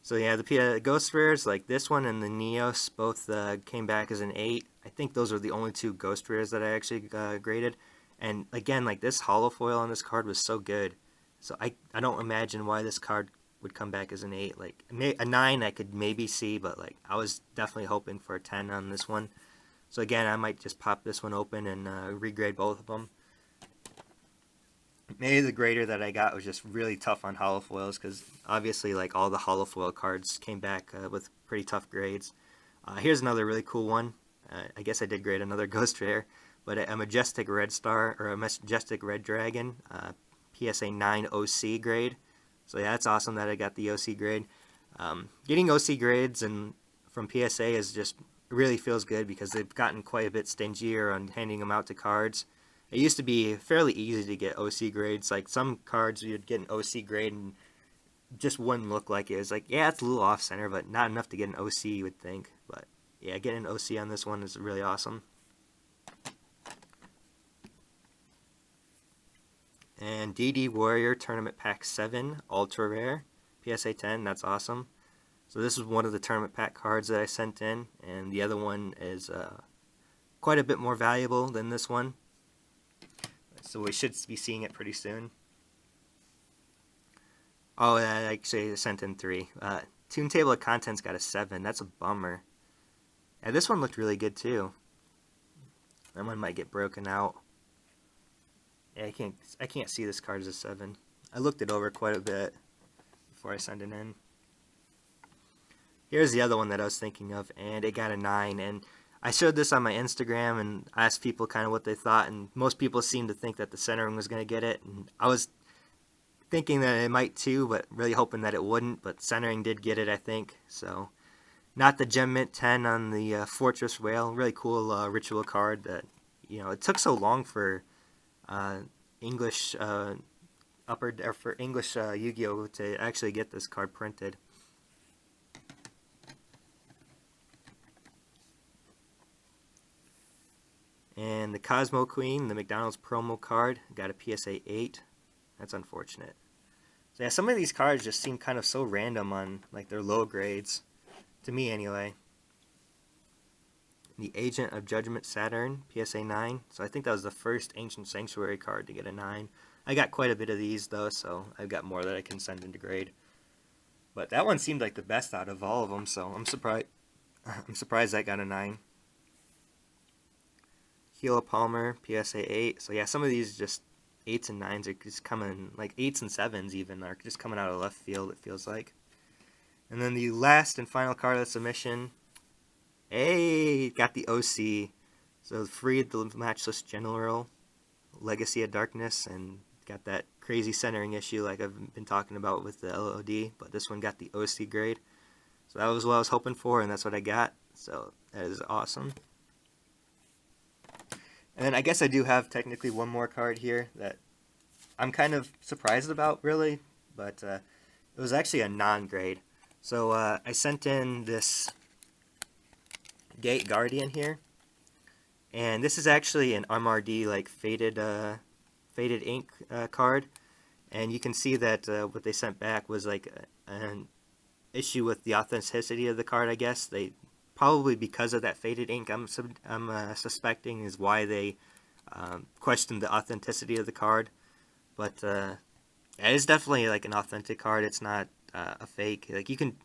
So yeah, the Ghost Rares, like this one and the Neos, both came back as an 8. I think those are the only two Ghost Rares that I actually graded. And again, like this holo foil on this card was so good. So I don't imagine why this card would come back as an 8. Like a 9 I could maybe see, but like I was definitely hoping for a 10 on this one. So again, I might just pop this one open and regrade both of them. Maybe the grader that I got was just really tough on holofoils because obviously like all the holofoil cards came back with pretty tough grades. Here's another really cool one. I guess I did grade another Ghost Rare, but a Majestic Red Star or a Majestic Red Dragon, PSA 9 OC grade. So yeah, that's awesome that I got the OC grade. Getting OC grades and from PSA is just really feels good because they've gotten quite a bit stingier on handing them out to cards. It used to be fairly easy to get OC grades. Like some cards you'd get an OC grade and just wouldn't look like it. It was like, yeah, it's a little off center, but not enough to get an OC, you would think. But yeah, getting an OC on this one is really awesome. And DD Warrior Tournament Pack 7, Ultra Rare, PSA 10, that's awesome. So this is one of the Tournament Pack cards that I sent in, and the other one is quite a bit more valuable than this one. So we should be seeing it pretty soon. Oh, I actually sent in 3. Tune Table of Contents got a 7. That's a bummer. Yeah, this one looked really good too. That one might get broken out. Yeah, I can't see this card as a 7. I looked it over quite a bit before I sent it in. Here's the other one that I was thinking of, and it got a 9. And I showed this on my Instagram and asked people kind of what they thought, and most people seemed to think that the centering was going to get it. And I was thinking that it might too, but really hoping that it wouldn't. But centering did get it, I think. So, not the Gem Mint 10 on the Fortress Whale. Really cool ritual card that, you know, it took so long for English for English Yu-Gi-Oh to actually get this card printed. And the Cosmo Queen, the McDonald's promo card, got a PSA 8. That's unfortunate. So yeah, some of these cards just seem kind of so random on like their low grades, to me anyway. The Agent of Judgment Saturn, PSA 9. So I think that was the first Ancient Sanctuary card to get a 9. I got quite a bit of these though, so I've got more that I can send into grade. But that one seemed like the best out of all of them, so I'm surprised that got a 9. Yugioh Palmer, PSA 8. So yeah, some of these just 8s and 9s are just coming, like 8s and 7s even, are just coming out of left field, it feels like. And then the last and final card of the submission, hey, got the OC. So freed the Matchless General, Legacy of Darkness, and got that crazy centering issue like I've been talking about with the LOD, but this one got the OC grade. So that was what I was hoping for, and that's what I got. So that is awesome. And then I guess I do have technically one more card here that I'm kind of surprised about, really, but it was actually a non-grade. So I sent in this Gate Guardian here, and this is actually an MRD like faded ink card, and you can see that what they sent back was like an issue with the authenticity of the card. I guess they probably, because of that faded ink, I'm suspecting is why they questioned the authenticity of the card. But it is definitely like an authentic card. It's not a fake. Like, you can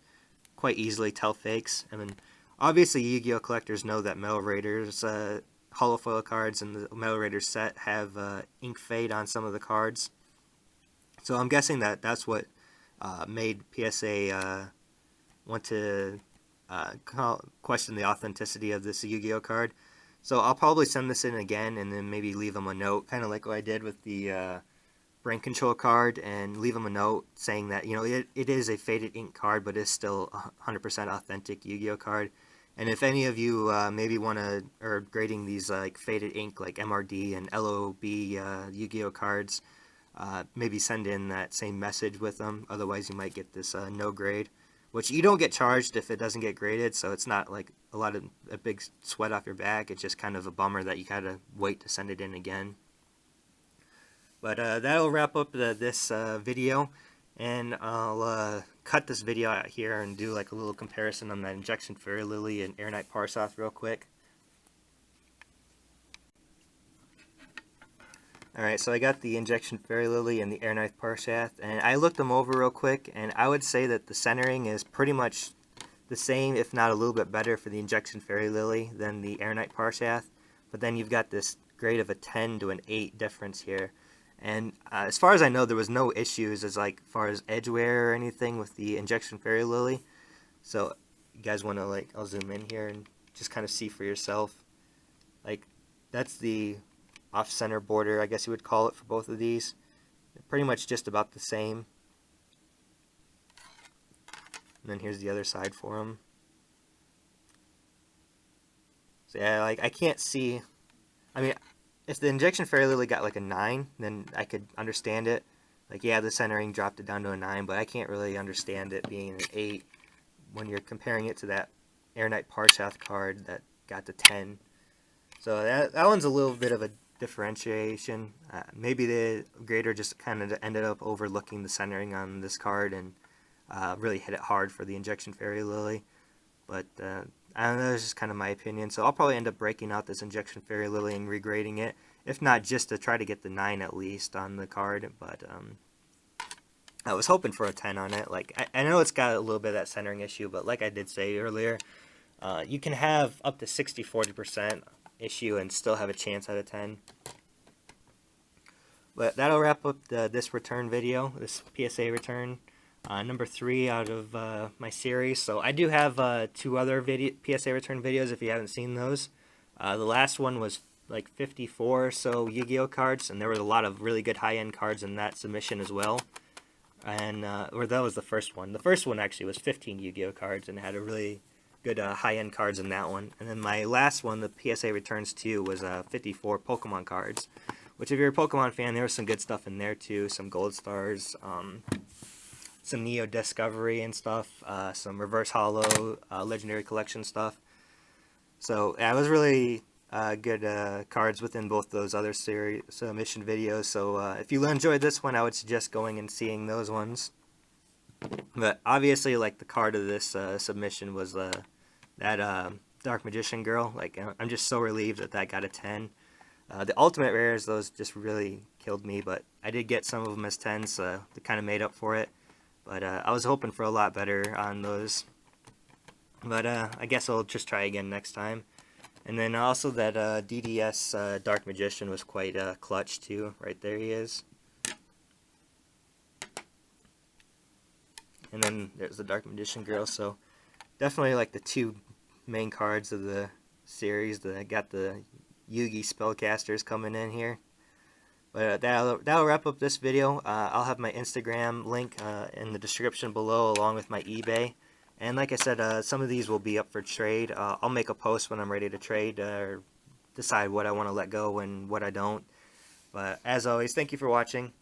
quite easily tell fakes. I mean, obviously Yu-Gi-Oh collectors know that Metal Raiders holofoil cards and the Metal Raiders set have ink fade on some of the cards. So I'm guessing that that's what made PSA want to question the authenticity of this Yu-Gi-Oh card. So I'll probably send this in again and then maybe leave them a note, kind of like what I did with the brain control card, and leave them a note saying that, you know, it is a faded ink card, but it's still a 100% authentic Yu-Gi-Oh card. And if any of you maybe want to, or grading these like faded ink like MRD and LOB Yu-Gi-Oh cards, maybe send in that same message with them. Otherwise you might get this no grade, which you don't get charged if it doesn't get graded, so it's not like a big sweat off your back. It's just kind of a bummer that you gotta wait to send it in again. But that'll wrap up this video, and I'll cut this video out here and do like a little comparison on that Injection Fairy Lily and Air Knight Parsoth real quick. Alright, so I got the Injection Fairy Lily and the Air Knight Parsoth, and I looked them over real quick, and I would say that the centering is pretty much the same, if not a little bit better, for the Injection Fairy Lily than the Air Knight Parsoth. But then you've got this grade of a 10 to an 8 difference here. And as far as I know, there was no issues as far as edge wear or anything with the Injection Fairy Lily. So you guys want to, I'll zoom in here and just kind of see for yourself. Like, that's the off-center border, I guess you would call it, for both of these. They're pretty much just about the same. And then here's the other side for them. So yeah, I can't see. I mean, if the Injection Fairy Lily got like a 9, then I could understand it. Like, yeah, the centering dropped it down to a 9, but I can't really understand it being an 8 when you're comparing it to that Air Knight Parsoth card that got the 10. So that one's a little bit of a differentiation. Maybe the grader just kind of ended up overlooking the centering on this card and really hit it hard for the Injection Fairy Lily. But I don't know, that's just kind of my opinion. So I'll probably end up breaking out this Injection Fairy Lily and regrading it. If not, just to try to get the 9 at least on the card. But I was hoping for a 10 on it. Like, I know it's got a little bit of that centering issue, but like I did say earlier, you can have up to 60-40% issue and still have a chance at a 10. But that'll wrap up this return video, this PSA return. Number 3 out of my series. So I do have 2 other PSA return videos if you haven't seen those. The last one was like 54 or so Yu-Gi-Oh cards, and there was a lot of really good high-end cards in that submission as well. And or that was the first one. The first one actually was 15 Yu-Gi-Oh cards and had a really good high-end cards in that one. And then my last one, the PSA returns 2, was 54 Pokemon cards, which if you're a Pokemon fan, there was some good stuff in there too. Some Gold Stars, some Neo Discovery and stuff, some Reverse Holo, Legendary Collection stuff. So yeah, it was really good cards within both those other series submission videos. So if you enjoyed this one, I would suggest going and seeing those ones. But obviously, like, the card of this submission was that Dark Magician girl. Like, I'm just so relieved that that got a 10. The Ultimate Rares, those just really killed me, but I did get some of them as 10s, so they kind of made up for it. But I was hoping for a lot better on those. But I guess I'll just try again next time. And then also that DDS Dark Magician was quite clutch too. Right there he is. And then there's the Dark Magician girl. So definitely like the two main cards of the series. I got the Yugi spellcasters coming in here. But that'll wrap up this video. I'll have my Instagram link in the description below, along with my eBay. And like I said, some of these will be up for trade. I'll make a post when I'm ready to trade, or decide what I want to let go and what I don't. But as always, thank you for watching.